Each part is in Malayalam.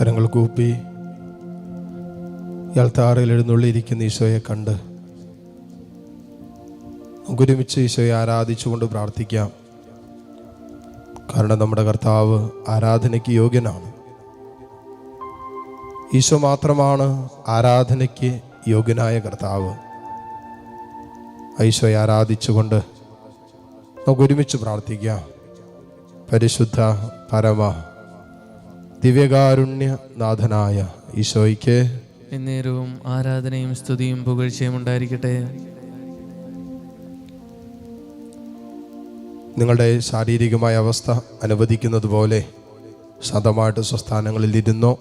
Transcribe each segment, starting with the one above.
കരങ്ങൾ കൂപ്പി അൾത്താറിൽ എഴുന്നള്ളിയിരിക്കുന്ന ഈശോയെ കണ്ട് നമുക്കൊരുമിച്ച് ഈശോയെ ആരാധിച്ചുകൊണ്ട് പ്രാർത്ഥിക്കാം. കാരണം നമ്മുടെ കർത്താവ് ആരാധനയ്ക്ക് യോഗ്യനാണ്. ഈശോ മാത്രമാണ് ആരാധനയ്ക്ക് യോഗ്യനായ കർത്താവ്. ഈശോയെ ആരാധിച്ചുകൊണ്ട് നമുക്കൊരുമിച്ച് പ്രാർത്ഥിക്കാം. പരിശുദ്ധ പരമ ദിവ്യകാരുണ്യനാഥനായ ഈശോയ്ക്ക് എന്നേരവും ആരാധനയും സ്തുതിയും പുകഴ്ചയും ഉണ്ടായിരിക്കട്ടെ. നിങ്ങളുടെ ശാരീരികമായ അവസ്ഥ അനുവദിക്കുന്നത് പോലെ ശാന്തമായിട്ട് സ്വസ്ഥാനങ്ങളിൽ ഇരുന്നോ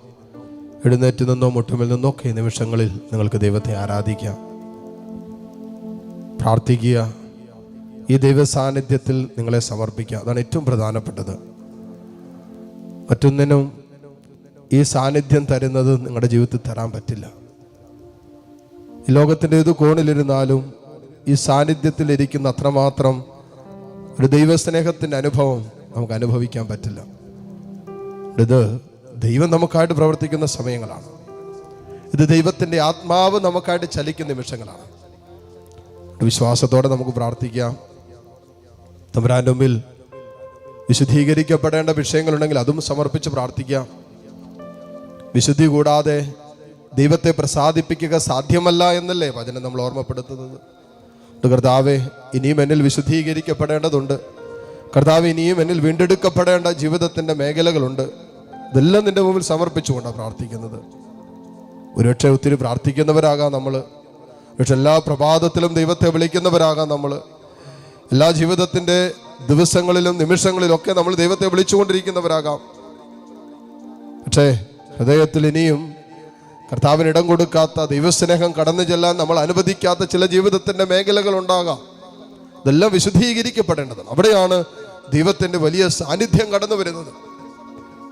എഴുന്നേറ്റ് നിന്നോ മുട്ടുമിൽ നിന്നൊക്കെ ഈ നിമിഷങ്ങളിൽ നിങ്ങൾക്ക് ദൈവത്തെ ആരാധിക്കാം, പ്രാർത്ഥിക്കുക. ഈ ദൈവ സാന്നിധ്യത്തിൽ നിങ്ങളെ സമർപ്പിക്കുക. അതാണ് ഏറ്റവും പ്രധാനപ്പെട്ടത്. മറ്റൊന്നിനും ഈ സാന്നിധ്യം തരുന്നത് നിങ്ങളുടെ ജീവിതത്തിൽ തരാൻ പറ്റില്ല. ഈ ലോകത്തിൻ്റെ ഏത് കോണിലിരുന്നാലും ഈ സാന്നിധ്യത്തിലിരിക്കുന്ന അത്രമാത്രം ഒരു ദൈവസ്നേഹത്തിൻ്റെ അനുഭവം നമുക്ക് അനുഭവിക്കാൻ പറ്റില്ല. ഇത് ദൈവം നമുക്കായിട്ട് പ്രവർത്തിക്കുന്ന സമയങ്ങളാണ്. ഇത് ദൈവത്തിൻ്റെ ആത്മാവ് നമുക്കായിട്ട് ചലിക്കുന്ന നിമിഷങ്ങളാണ്. വിശ്വാസത്തോടെ നമുക്ക് പ്രാർത്ഥിക്കാം. തമ്പുരാന്റെ മുമ്പിൽ വിശുദ്ധീകരിക്കപ്പെടേണ്ട വിഷയങ്ങളുണ്ടെങ്കിൽ അതും സമർപ്പിച്ച് പ്രാർത്ഥിക്കാം. വിശുദ്ധി കൂടാതെ ദൈവത്തെ പ്രസാദിപ്പിക്കുക സാധ്യമല്ല എന്നല്ലേ വചനം നമ്മൾ ഓർമ്മപ്പെടുത്തുന്നത്. കർത്താവേ, ഇനിയും എന്നിൽ വിശുദ്ധീകരിക്കപ്പെടേണ്ടതുണ്ട്. കർത്താവ്, ഇനിയും എന്നിൽ വീണ്ടെടുക്കപ്പെടേണ്ട ജീവിതത്തിൻ്റെ മേഖലകളുണ്ട്. ഇതെല്ലാം നിന്റെ മുമ്പിൽ സമർപ്പിച്ചുകൊണ്ടാണ് പ്രാർത്ഥിക്കുന്നത്. ഒരുപക്ഷെ ഒത്തിരി പ്രാർത്ഥിക്കുന്നവരാകാം നമ്മൾ, പക്ഷെ എല്ലാ പ്രഭാതത്തിലും ദൈവത്തെ വിളിക്കുന്നവരാകാം നമ്മൾ. എല്ലാ ജീവിതത്തിൻ്റെ ദിവസങ്ങളിലും നിമിഷങ്ങളിലൊക്കെ നമ്മൾ ദൈവത്തെ വിളിച്ചുകൊണ്ടിരിക്കുന്നവരാകാം. പക്ഷേ ഹൃദയത്തിൽ ഇനിയും കർത്താവിന് ഇടം കൊടുക്കാത്ത, ദൈവസ്നേഹം കടന്നു ചെല്ലാൻ നമ്മൾ അനുവദിക്കാത്ത ചില ജീവിതത്തിൻ്റെ മേഖലകൾ ഉണ്ടാകാം. ഇതെല്ലാം വിശുദ്ധീകരിക്കപ്പെടേണ്ടതാണ്. അവിടെയാണ് ദൈവത്തിൻ്റെ വലിയ സാന്നിധ്യം കടന്നു വരുന്നത്.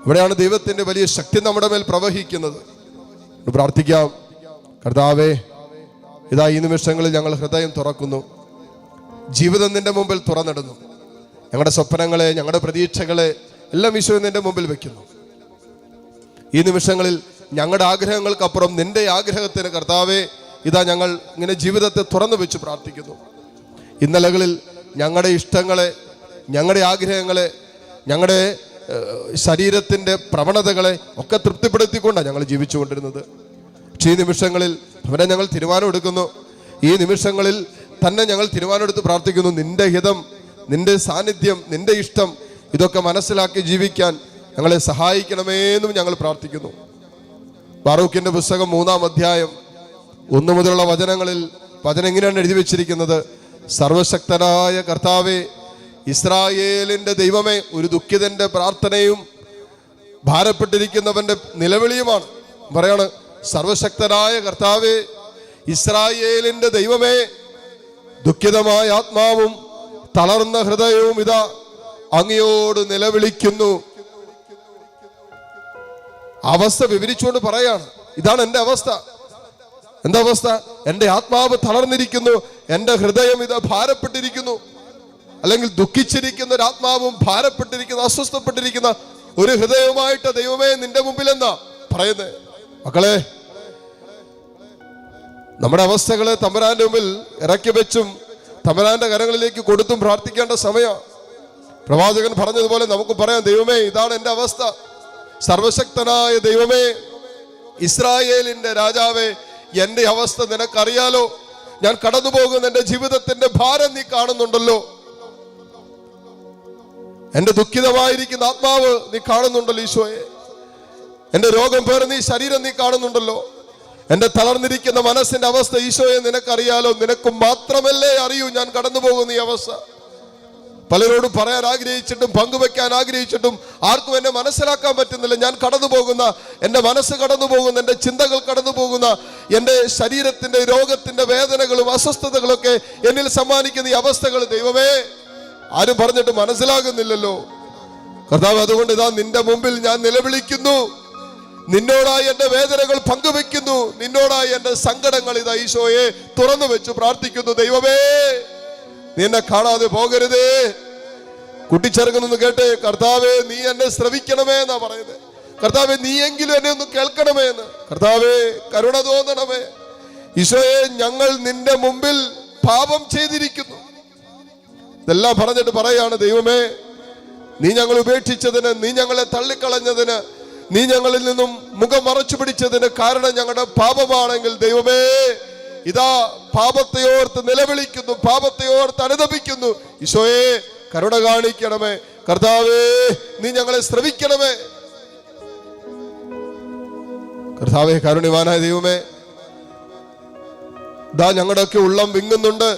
അവിടെയാണ് ദൈവത്തിൻ്റെ വലിയ ശക്തി നമ്മുടെ മേൽ പ്രവഹിക്കുന്നത്. പ്രാർത്ഥിക്കാം. കർത്താവേ, ഇതാ ഈ നിമിഷങ്ങളിൽ ഞങ്ങൾ ഹൃദയം തുറക്കുന്നു. ജീവിതം നിന്റെ മുമ്പിൽ തുറന്നിടുന്നു. ഞങ്ങളുടെ സ്വപ്നങ്ങളെ, ഞങ്ങളുടെ പ്രതീക്ഷകളെ എല്ലാം ഈശോ നിന്റെ മുമ്പിൽ വെക്കുന്നു. ഈ നിമിഷങ്ങളിൽ ഞങ്ങളുടെ ആഗ്രഹങ്ങൾക്കപ്പുറം നിന്റെ ആഗ്രഹത്തിന് കർത്താവേ, ഇതാ ഞങ്ങൾ ഇങ്ങനെ ജീവിതത്തെ തുറന്നു വെച്ച് പ്രാർത്ഥിക്കുന്നു. ഇന്നലകളിൽ ഞങ്ങളുടെ ഇഷ്ടങ്ങളെ, ഞങ്ങളുടെ ആഗ്രഹങ്ങളെ, ഞങ്ങളുടെ ശരീരത്തിൻ്റെ പ്രവണതകളെ ഒക്കെ തൃപ്തിപ്പെടുത്തിക്കൊണ്ടാണ് ഞങ്ങൾ ജീവിച്ചു കൊണ്ടിരുന്നത്. പക്ഷേ ഈ നിമിഷങ്ങളിൽ അവരെ ഞങ്ങൾ തീരുമാനമെടുക്കുന്നു. ഈ നിമിഷങ്ങളിൽ തന്നെ ഞങ്ങൾ തീരുമാനമെടുത്ത് പ്രാർത്ഥിക്കുന്നു. നിന്റെ ഹിതം, നിന്റെ സാന്നിധ്യം, നിന്റെ ഇഷ്ടം ഇതൊക്കെ മനസ്സിലാക്കി ജീവിക്കാൻ ഞങ്ങളെ സഹായിക്കണമേന്നും ഞങ്ങൾ പ്രാർത്ഥിക്കുന്നു. ബാറൂക്കിന്റെ പുസ്തകം 3-ാം അധ്യായം 1 മുതലുള്ള വചനങ്ങളിൽ വചനം ഇങ്ങനെയാണ് എഴുതി വെച്ചിരിക്കുന്നത്. സർവശക്തനായ കർത്താവേ, ഇസ്രായേലിന്റെ ദൈവമേ, ഒരു ദുഃഖിതന്റെ പ്രാർത്ഥനയും ഭാരപ്പെട്ടിരിക്കുന്നവന്റെ നിലവിളിയുമാണ്. പറയാണ്, സർവശക്തനായ കർത്താവേ, ഇസ്രായേലിന്റെ ദൈവമേ, ദുഃഖിതമായ ആത്മാവും തളർന്ന ഹൃദയവും ഇതാ അങ്ങയോട് നിലവിളിക്കുന്നു. അവസ്ഥ വിവരിച്ചുകൊണ്ട് പറയാണ്, ഇതാണ് എൻ്റെ അവസ്ഥ. എന്താ അവസ്ഥ? എൻ്റെ ആത്മാവ് തളർന്നിരിക്കുന്നു, എൻ്റെ ഹൃദയം ഇതാ ഭാരപ്പെട്ടിരിക്കുന്നു. അല്ലെങ്കിൽ ദുഃഖിച്ചിരിക്കുന്ന ഒരു ആത്മാവും ഭാരപ്പെട്ടിരിക്കുന്ന, അസ്വസ്ഥപ്പെട്ടിരിക്കുന്ന ഒരു ഹൃദയവുമായിട്ട് ദൈവമേ നിന്റെ മുമ്പിൽ എന്നാ പറയുന്നത്. മക്കളെ, നമ്മുടെ അവസ്ഥകളെ തമ്പുരാന്റെ മുമ്പിൽ ഇറക്കി വെച്ചും തമ്പുരാന്റെ കരങ്ങളിലേക്ക് കൊടുത്തും പ്രാർത്ഥിക്കേണ്ട സമയം. പ്രവാചകൻ പറഞ്ഞതുപോലെ നമുക്ക് പറയാം, ദൈവമേ, ഇതാണ് എൻ്റെ അവസ്ഥ. സർവശക്തനായ ദൈവമേ, ഇസ്രായേലിന്റെ രാജാവേ, എൻ്റെ അവസ്ഥ നിനക്കറിയാലോ. ഞാൻ കടന്നു പോകുന്ന എൻ്റെ ജീവിതത്തിന്റെ ഭാരം നീ കാണുന്നുണ്ടല്ലോ. എൻ്റെ ദുഃഖിതമായിരിക്കുന്ന ആത്മാവ് നീ കാണുന്നുണ്ടല്ലോ ഈശോയെ. എൻ്റെ രോഗം പേർന്ന് ഈ ശരീരം നീ കാണുന്നുണ്ടല്ലോ. എൻ്റെ തളർന്നിരിക്കുന്ന മനസ്സിന്റെ അവസ്ഥ ഈശോയെ നിനക്കറിയാലോ. നിനക്ക് മാത്രമല്ലേ അറിയൂ ഞാൻ കടന്നു പോകുന്ന ഈ അവസ്ഥ. പലരോടും പറയാൻ ആഗ്രഹിച്ചിട്ടും പങ്കുവെക്കാൻ ആഗ്രഹിച്ചിട്ടും ആർക്കും എന്നെ മനസ്സിലാക്കാൻ പറ്റുന്നില്ല. ഞാൻ കടന്നു പോകുന്ന, എൻ്റെ മനസ്സ് കടന്നു പോകുന്ന, എൻ്റെ ചിന്തകൾ കടന്നു പോകുന്ന, എൻ്റെ ശരീരത്തിന്റെ രോഗത്തിന്റെ വേദനകളും അസ്വസ്ഥതകളൊക്കെ എന്നിൽ സമ്മാനിക്കുന്ന ഈ അവസ്ഥകൾ ദൈവമേ ആരും പറഞ്ഞിട്ട് മനസ്സിലാകുന്നില്ലല്ലോ. കർത്താവ്, അതുകൊണ്ട് ഇതാ നിന്റെ മുമ്പിൽ ഞാൻ നിലവിളിക്കുന്നു. നിന്നോടായി എൻ്റെ വേദനകൾ പങ്കുവെക്കുന്നു. നിന്നോടായി എൻ്റെ സങ്കടങ്ങൾ ഇതാ ഈശോയെ തുറന്നു വെച്ച് പ്രാർത്ഥിക്കുന്നു. ദൈവമേ, നീ എന്നെ കാണാതെ പോകരുതേ. കുട്ടിച്ചെറുകുന്നു കേട്ടെ, കർത്താവേ നീ എന്നെ ശ്രവിക്കണമേ എന്നാ പറയുന്നത്. കർത്താവെ നീയെങ്കിലും എന്നെ ഒന്ന് കേൾക്കണമേ എന്ന്. കർത്താവെ കരുണ തോന്നണമേ. ഈശോയെ, ഞങ്ങൾ നിന്റെ മുമ്പിൽ പാപം ചെയ്തിരിക്കുന്നു. ഇതെല്ലാം പറഞ്ഞിട്ട് പറയാണ്, ദൈവമേ, നീ ഞങ്ങൾ ഉപേക്ഷിച്ചതിന്, നീ ഞങ്ങളെ തള്ളിക്കളഞ്ഞതിന്, നീ ഞങ്ങളിൽ നിന്നും മുഖം മറച്ചു പിടിച്ചതിന് കാരണം ഞങ്ങളുടെ പാപമാണെങ്കിൽ ദൈവമേ, ഇതാ പാപത്തെ ഓർത്ത് നിലവിളിക്കുന്നു, പാപത്തെ ഓർത്ത് അനുതപിക്കുന്നു. ഈശോയെ കരുണ കാണിക്കണമേ. കർത്താവേ, നീ ഞങ്ങളെ ശ്രവിക്കണമേ. കർത്താവേ കാരുണ്യവാനായ ദൈവമേ, ഇതാ ഞങ്ങളുടെയൊക്കെ ഉള്ളം വിങ്ങുന്നുണ്ട്,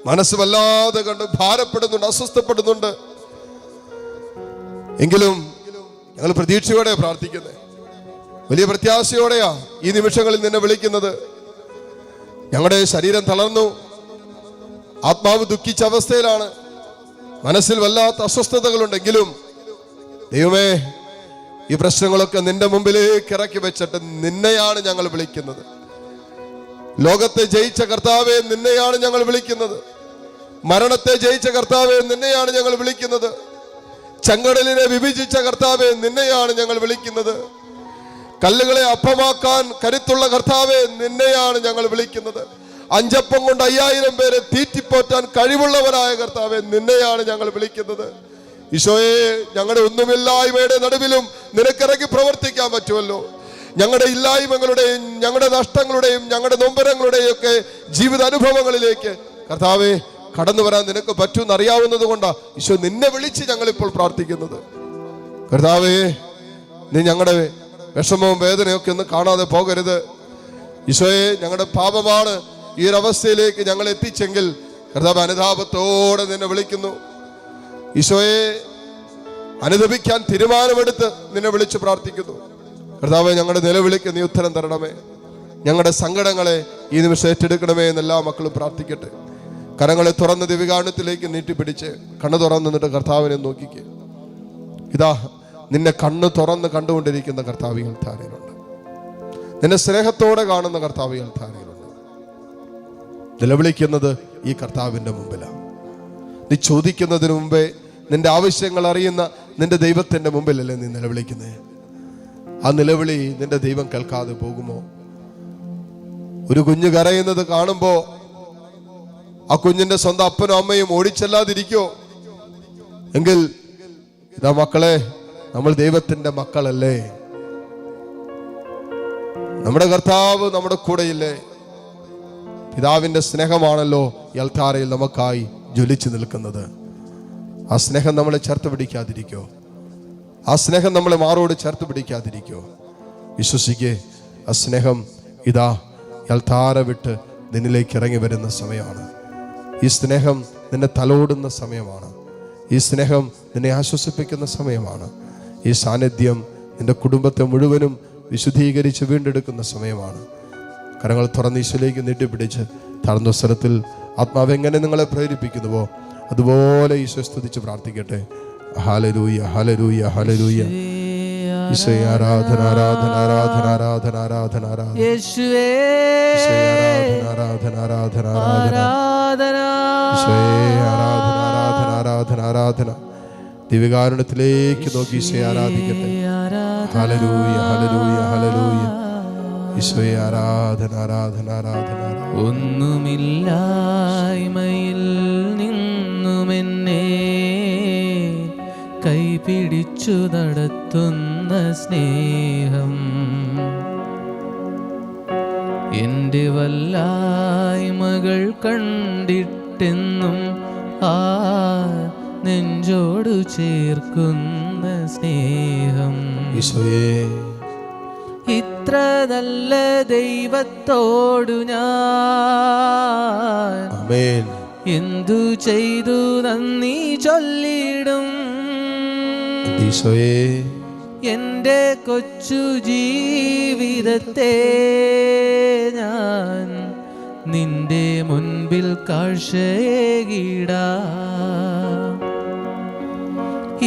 മനസ്സ് വല്ലാതെ കണ്ട് ഭാരപ്പെടുന്നുണ്ട്, അസ്വസ്ഥപ്പെടുന്നുണ്ട്. എങ്കിലും ഞങ്ങൾ പ്രതീക്ഷയോടെ പ്രാർത്ഥിക്കുന്നത്, വലിയ പ്രത്യാശയോടെയാ ഈ നിമിഷങ്ങളിൽ നിന്നെ വിളിക്കുന്നത്. ഞങ്ങളുടെ ശരീരം തളർന്നു, ആത്മാവ് ദുഃഖിച്ച അവസ്ഥയിലാണ്, മനസ്സിൽ വല്ലാത്ത അസ്വസ്ഥതകളുണ്ടെങ്കിലും ദൈവമേ, ഈ പ്രശ്നങ്ങളൊക്കെ നിന്റെ മുമ്പിലേക്ക് ഇറക്കി വെച്ചിട്ട് നിന്നെയാണ് ഞങ്ങൾ വിളിക്കുന്നത്. ലോകത്തെ ജയിച്ച കർത്താവെ, നിന്നെയാണ് ഞങ്ങൾ വിളിക്കുന്നത്. മരണത്തെ ജയിച്ച കർത്താവെ, നിന്നെയാണ് ഞങ്ങൾ വിളിക്കുന്നത്. ചെങ്കടലിനെ വിഭജിച്ച കർത്താവെ, നിന്നെയാണ് ഞങ്ങൾ വിളിക്കുന്നത്. കല്ലുകളെ അപ്പമാക്കാൻ കരുത്തുള്ള കർത്താവെ, നിന്നെയാണ് ഞങ്ങൾ വിളിക്കുന്നത്. 5 അപ്പം കൊണ്ട് 5000 പേരെ തീറ്റിപ്പോറ്റാൻ കഴിവുള്ളവരായ കർത്താവെ, നിന്നെയാണ് ഞങ്ങൾ വിളിക്കുന്നത്. ഈശോയെ, ഞങ്ങളുടെ ഒന്നുമില്ലായ്മയുടെ നടുവിലും നിനക്കിറങ്ങി പ്രവർത്തിക്കാൻ പറ്റുമല്ലോ. ഞങ്ങളുടെ ഇല്ലായ്മകളുടെയും ഞങ്ങളുടെ നഷ്ടങ്ങളുടെയും ഞങ്ങളുടെ നൊമ്പരങ്ങളുടെയും ഒക്കെ ജീവിത അനുഭവങ്ങളിലേക്ക് കർത്താവെ കടന്നു വരാൻ നിനക്ക് പറ്റുമെന്ന് അറിയാവുന്നത് കൊണ്ടാണ് ഈശോ നിന്നെ വിളിച്ച് ഞങ്ങളിപ്പോൾ പ്രാർത്ഥിക്കുന്നത്. കർത്താവേ, നീ ഞങ്ങളുടെ വിഷമവും വേദനയൊക്കെ ഒന്ന് കാണാതെ പോകരുത്. ഈശോയെ, ഞങ്ങളുടെ പാപമാണ് ഈ ഒരു അവസ്ഥയിലേക്ക് ഞങ്ങൾ എത്തിച്ചെങ്കിൽ കർത്താവ് അനുതാപത്തോടെ നിന്നെ വിളിക്കുന്നു. ഈശോയെ, അനുദപിക്കാൻ തീരുമാനമെടുത്ത് നിന്നെ വിളിച്ച് പ്രാർത്ഥിക്കുന്നു. കർത്താവെ, ഞങ്ങളുടെ നിലവിളിക്ക് നീ ഉത്തരം തരണമേ. ഞങ്ങളുടെ സങ്കടങ്ങളെ ഈ നിമിഷം ഏറ്റെടുക്കണമേ എന്ന് എല്ലാ മക്കളും പ്രാർത്ഥിക്കട്ടെ. കരങ്ങളെ തുറന്ന് ദിവികാരണത്തിലേക്ക് നീട്ടിപ്പിടിച്ച് കണ്ണു തുറന്ന് നിന്നിട്ട് കർത്താവിനെ നോക്കിക്ക്. ഇതാ നിന്നെ കണ്ണ് തുറന്ന് കണ്ടുകൊണ്ടിരിക്കുന്ന കർത്താവികൾ ധാരയിലുണ്ട്. നിന്നെ സ്നേഹത്തോടെ കാണുന്ന കർത്താവികൾ ധാരയിലുണ്ട്. നിലവിളിക്കുന്നത് ഈ കർത്താവിൻ്റെ മുമ്പിലാണ്. നീ ചോദിക്കുന്നതിന് മുമ്പേ നിന്റെ ആവശ്യങ്ങൾ അറിയുന്ന നിന്റെ ദൈവത്തിൻ്റെ മുമ്പിലല്ലേ നീ നിലവിളിക്കുന്നത്. ആ നിലവിളി നിന്റെ ദൈവം കേൾക്കാതെ പോകുമോ? ഒരു കുഞ്ഞ് കരയുന്നത് കാണുമ്പോൾ ആ കുഞ്ഞിന്റെ സ്വന്തം അപ്പനും അമ്മയും ഓടിച്ചെല്ലാതിരിക്കോ? എങ്കിൽ ഇതാ മക്കളെ, നമ്മൾ ദൈവത്തിന്റെ മക്കളല്ലേ? നമ്മുടെ കർത്താവ് നമ്മുടെ കൂടെയില്ലേ? പിതാവിന്റെ സ്നേഹമാണല്ലോ ഈ അൾത്താരയിൽ നമുക്കായി ജ്വലിച്ചു നിൽക്കുന്നത്. ആ സ്നേഹം നമ്മളെ ചേർത്ത് പിടിക്കാതിരിക്കോ? ആ സ്നേഹം നമ്മളെ മാറോട് ചേർത്ത് പിടിക്കാതിരിക്കോ? വിശ്വസിക്കേ, ആ സ്നേഹം ഇതാ അൾത്താര വിട്ട് നിന്നിലേക്ക് ഇറങ്ങി വരുന്ന സമയമാണ്. ഈ സ്നേഹം നിന്നെ തലോടുന്ന സമയമാണ്. ഈ സ്നേഹം നിന്നെ ആശ്വസിപ്പിക്കുന്ന സമയമാണ്. ഈ സാന്നിധ്യം നിന്റെ കുടുംബത്തെ മുഴുവനും വിശുദ്ധീകരിച്ച് വീണ്ടെടുക്കുന്ന സമയമാണ്. കരങ്ങൾ തുറന്ന് ഈശോയിലേക്ക് നീട്ടിപ്പിടിച്ച് താഴ്ന്ന സ്ഥലത്തിൽ ആത്മാവ് എങ്ങനെ നിങ്ങളെ പ്രേരിപ്പിക്കുന്നുവോ അതുപോലെ ഈശോ സ്തുതിച്ച് പ്രാർത്ഥിക്കട്ടെ. Hallelujah, hallelujah, hallelujah. ഈശോയെ ആരാധന, ആരാധന, ആരാധന, ആരാധന, ആരാധന, ആരാധന. യേശുവേ ആരാധന, ആരാധന, ആരാധന, ആരാധന. ഈശോയെ ആരാധന, ആരാധന, ആരാധന, ആരാധന. ദിവ്യകാരുണ്യത്തിലേക്ക് നോക്കി ഈശോയെ ആരാധിക്കട്ടെ. Hallelujah, hallelujah, hallelujah. ഈശോയെ ആരാധന, ആരാധന, ആരാധന. ഒന്നുമില്ലായ്മയിൽ നിന്നുമെന്നെ കൈപിടിച്ചു നടത്തുന്ന സ്നേഹം, എൻ്റെ വല്ലായ്മകൾ കണ്ടിട്ടെന്നും ആ നെഞ്ചോടു ചേർക്കുന്ന സ്നേഹം. ഈശോയേ, ഇത്ര നല്ല ദൈവത്തോടു ഞാൻ ആമേൻ എന്തു ചെയ്തു നന്ദി ചൊല്ലിടും. ഈശോയേ, എൻ്റെ കൊച്ചു ജീവിതത്തെ ഞാൻ നിന്റെ മുൻപിൽ കാഴ്ചയേകിടാം.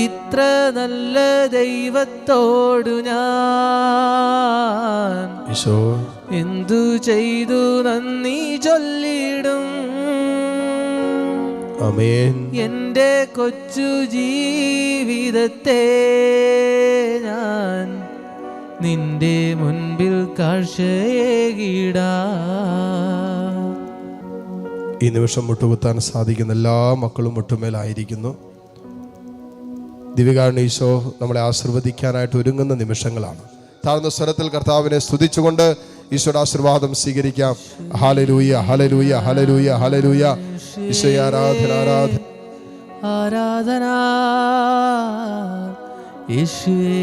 ഇത്ര നല്ല ദൈവത്തോടു ഞാൻ ഈശോ എന്തു ചെയ്തു നന്ദി ചൊല്ലിടും. ആമേൻ. എൻ്റെ കൊച്ചു ജീവിതത്തെ ഞാൻ നിന്റെ മുൻപിൽ കാഴ്ചയേകിടാ. ഈ നിമിഷം മുട്ടുകുത്താൻ സാധിക്കുന്ന എല്ലാ മക്കളും മുട്ടുമേലായിരിക്കുന്നു. ദിവ്യകാരുണ്യ ഈശോ നമ്മളെ ആശീർവദിക്കാനായിട്ട് ഒരുങ്ങുന്ന നിമിഷങ്ങളാണ്. താഴ്ന്ന സ്വരത്തിൽ കർത്താവിനെ സ്തുതിച്ചുകൊണ്ട് ഈശോയുടെ ആശീർവാദം സ്വീകരിക്കാം. Hallelujah, hallelujah, hallelujah, hallelujah. ഈശോയെ ആരാധന, ആരാധന, ആരാധന. യേശുവേ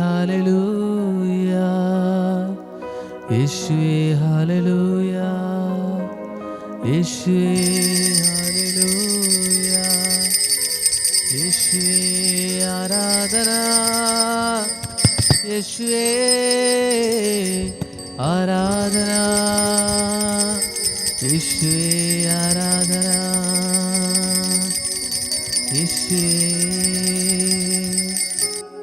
ഹല്ലേലൂയ, യേശുവേ ഹല്ലേലൂയ, യേശുവേ ഹല്ലേലൂയ, യേശുവേ ആരാധന, യേശുവേ ആരാധന, യേശുവേ